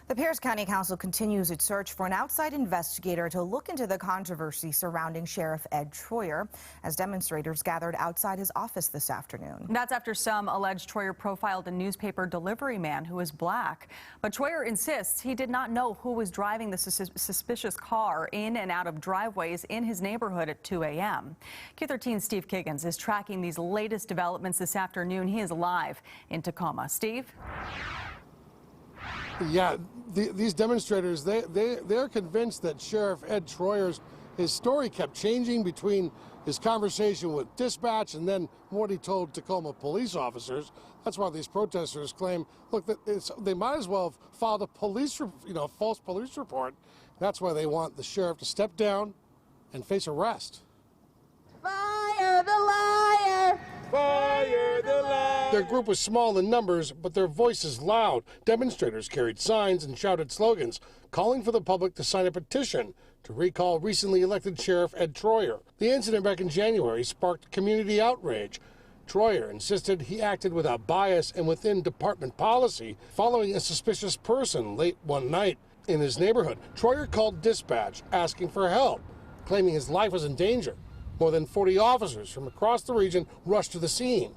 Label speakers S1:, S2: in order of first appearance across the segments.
S1: The Pierce County Council continues its search for an outside investigator to look into the controversy surrounding Sheriff Ed Troyer as demonstrators gathered outside his office this afternoon.
S2: That's after some alleged Troyer profiled a newspaper delivery man who is black. But Troyer insists he did not know who was driving the suspicious car in and out of driveways in his neighborhood at 2 a.m. Q13's Steve Kiggins is tracking these latest developments this afternoon. He is live in Tacoma. Steve?
S3: Yeah, these demonstrators, they're convinced that Sheriff Ed Troyer's his story kept changing between his conversation with dispatch and then what he told Tacoma police officers. That's why these protesters claim, look, that they might as well have filed a false police report. That's why they want the sheriff to step down and face arrest.
S4: Fire the liar!
S3: Fire the liar! Their group was small in numbers, but their voices loud. Demonstrators carried signs and shouted slogans, calling for the public to sign a petition to recall recently elected Sheriff Ed Troyer. The incident back in January sparked community outrage. Troyer insisted he acted without bias and within department policy following a suspicious person late one night in his neighborhood. Troyer called dispatch asking for help, claiming his life was in danger. More than 40 officers from across the region rushed to the scene.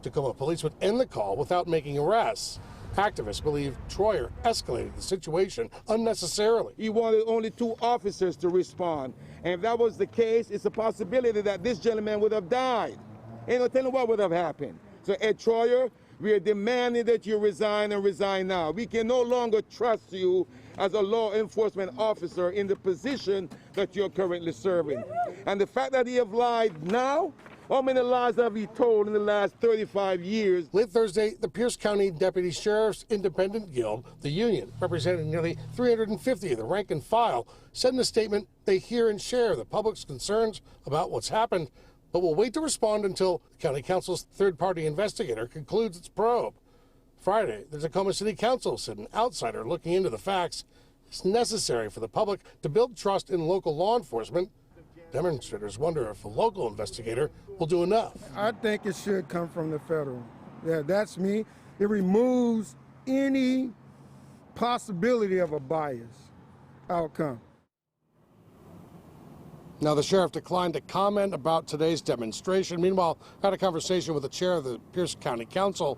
S3: Tacoma police would end the call without making arrests. Activists believe Troyer escalated the situation unnecessarily.
S5: He wanted only 2 officers to respond. And if that was the case, it's a possibility that this gentleman would have died. Ain't no telling what would have happened. So Ed Troyer, we are demanding that you resign and resign now. We can no longer trust you as a law enforcement officer in the position that you're currently serving. And the fact that he have lied now, how many lies have he told in the last 35 years?
S3: Late Thursday, the Pierce County Deputy Sheriff's Independent Guild, the union representing nearly 350 of the rank and file, said in a statement they hear and share the public's concerns about what's happened, but will wait to respond until the County Council's third-party investigator concludes its probe. Friday, the Tacoma City Council said an outsider looking into the facts is necessary for the public to build trust in local law enforcement. Demonstrators wonder if a local investigator will do enough.
S6: I think it should come from the federal. Yeah, that's me. It removes any possibility of a bias outcome.
S3: Now, the sheriff declined to comment about today's demonstration. Meanwhile, I had a conversation with the chair of the Pierce County Council,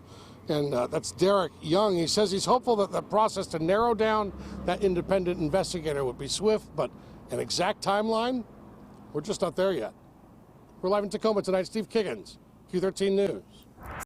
S3: and that's Derek Young. He says he's hopeful that the process to narrow down that independent investigator would be swift, but an exact timeline, we're just not there yet. We're live in Tacoma tonight. Steve Kiggins, Q13 News.